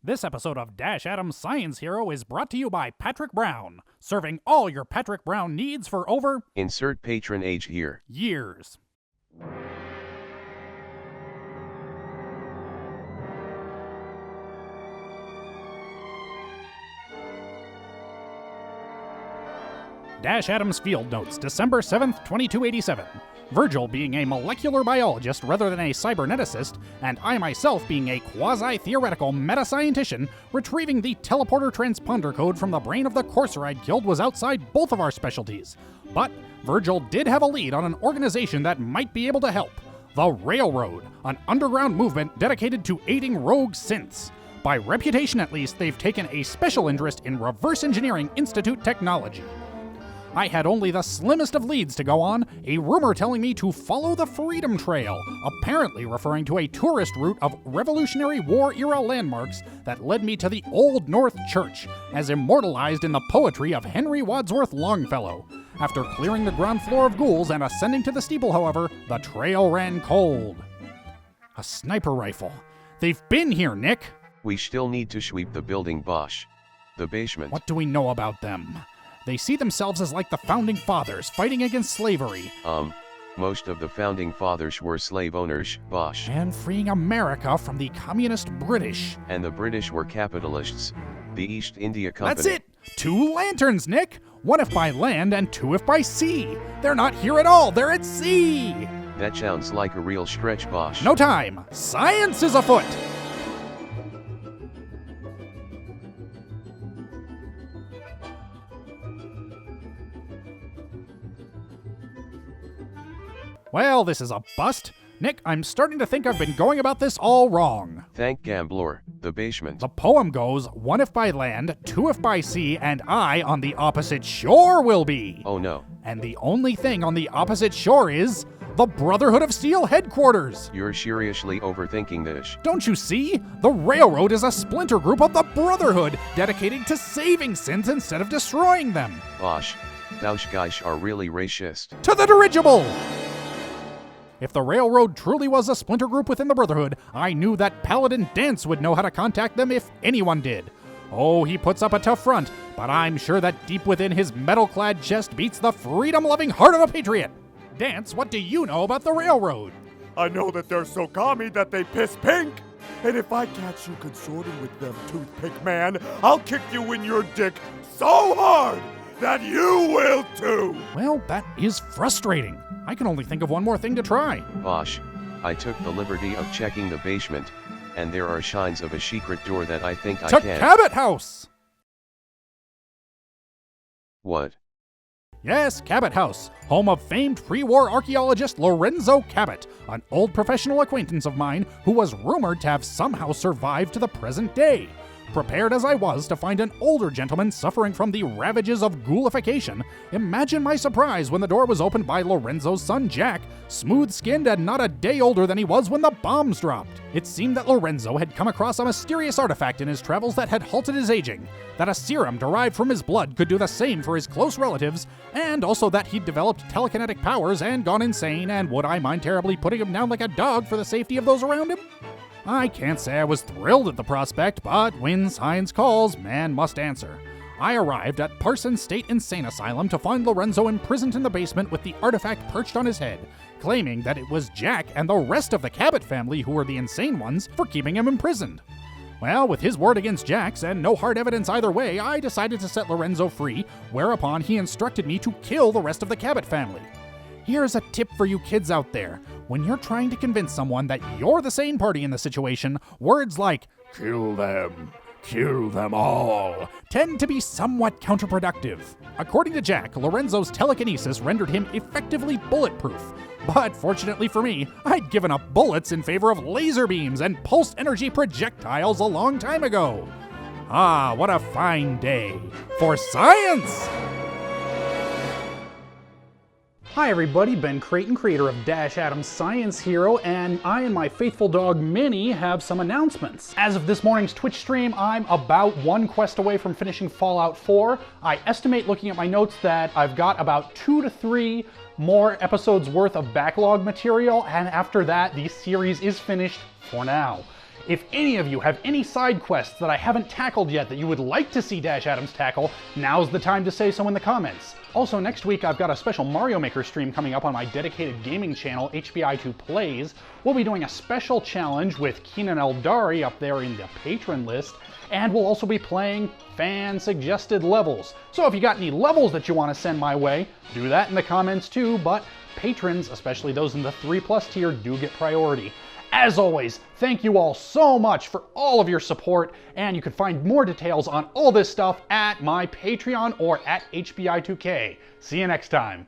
This episode of Dash Adams Science Hero is brought to you by Patrick Brown, serving all your Patrick Brown needs for over... Insert patron age here. ...years. Dash Adams Field Notes, December 7th, 2287. Virgil being a molecular biologist rather than a cyberneticist, and I myself being a quasi-theoretical meta-scientician, retrieving the teleporter transponder code from the brain of the courser I'd killed was outside both of our specialties. But Virgil did have a lead on an organization that might be able to help. The Railroad, an underground movement dedicated to aiding rogue synths. By reputation at least, they've taken a special interest in reverse engineering Institute technology. I had only the slimmest of leads to go on, a rumor telling me to follow the Freedom Trail, apparently referring to a tourist route of Revolutionary War-era landmarks that led me to the Old North Church, as immortalized in the poetry of Henry Wadsworth Longfellow. After clearing the ground floor of ghouls and ascending to the steeple, however, the trail ran cold. A sniper rifle. They've been here, Nick! We still need to sweep the building, Bosch. The basement. What do we know about them? They see themselves as like the Founding Fathers, fighting against slavery. Most of the Founding Fathers were slave owners, Bosch. And freeing America from the communist British. And the British were capitalists. The East India Company. That's it! 2 lanterns, Nick! 1 if by land and 2 if by sea. They're not here at all, they're at sea! That sounds like a real stretch, Bosch. No time! Science is afoot! Well, this is a bust. Nick, I'm starting to think I've been going about this all wrong. Thank Gambler, the basement. The poem goes, 1 if by land, 2 if by sea, and I on the opposite shore will be. Oh no. And the only thing on the opposite shore is the Brotherhood of Steel headquarters. You're seriously overthinking this. Don't you see? The Railroad is a splinter group of the Brotherhood, dedicated to saving synths instead of destroying them. Bosch, thou guys are really racist. To the dirigible! If the Railroad truly was a splinter group within the Brotherhood, I knew that Paladin Danse would know how to contact them if anyone did. Oh, he puts up a tough front, but I'm sure that deep within his metal-clad chest beats the freedom-loving heart of a patriot. Danse, what do you know about the Railroad? I know that they're so commie that they piss pink. And if I catch you consorting with them, Toothpick Man, I'll kick you in your dick so hard that you will too. Well, that is frustrating. I can only think of one more thing to try. Bosch, I took the liberty of checking the basement, and there are signs of a secret door that I think I can... To Cabot House! What? Yes, Cabot House, home of famed pre-war archaeologist Lorenzo Cabot, an old professional acquaintance of mine who was rumored to have somehow survived to the present day. Prepared as I was to find an older gentleman suffering from the ravages of ghoulification, imagine my surprise when the door was opened by Lorenzo's son Jack, smooth-skinned and not a day older than he was when the bombs dropped. It seemed that Lorenzo had come across a mysterious artifact in his travels that had halted his aging, that a serum derived from his blood could do the same for his close relatives, and also that he'd developed telekinetic powers and gone insane, and would I mind terribly putting him down like a dog for the safety of those around him? I can't say I was thrilled at the prospect, but when science calls, man must answer. I arrived at Parsons State Insane Asylum to find Lorenzo imprisoned in the basement with the artifact perched on his head, claiming that it was Jack and the rest of the Cabot family who were the insane ones for keeping him imprisoned. Well, with his word against Jack's and no hard evidence either way, I decided to set Lorenzo free, whereupon he instructed me to kill the rest of the Cabot family. Here's a tip for you kids out there. When you're trying to convince someone that you're the sane party in the situation, words like, kill them all, tend to be somewhat counterproductive. According to Jack, Lorenzo's telekinesis rendered him effectively bulletproof. But fortunately for me, I'd given up bullets in favor of laser beams and pulsed energy projectiles a long time ago. Ah, what a fine day for science! Hi everybody, Ben Creighton, creator of Dash Adams Science Hero, and I and my faithful dog Minnie have some announcements. As of this morning's Twitch stream, I'm about 1 quest away from finishing Fallout 4. I estimate, looking at my notes, that I've got about 2 to 3 more episodes worth of backlog material, and after that, the series is finished for now. If any of you have any side quests that I haven't tackled yet that you would like to see Dash Adams tackle, now's the time to say so in the comments. Also, next week I've got a special Mario Maker stream coming up on my dedicated gaming channel, HBI2 Plays. We'll be doing a special challenge with Keenan Eldari up there in the patron list, and we'll also be playing fan-suggested levels. So if you got any levels that you want to send my way, do that in the comments too, but patrons, especially those in the 3+ tier, do get priority. As always, thank you all so much for all of your support, and you can find more details on all this stuff at my Patreon or at HBI2K. See you next time.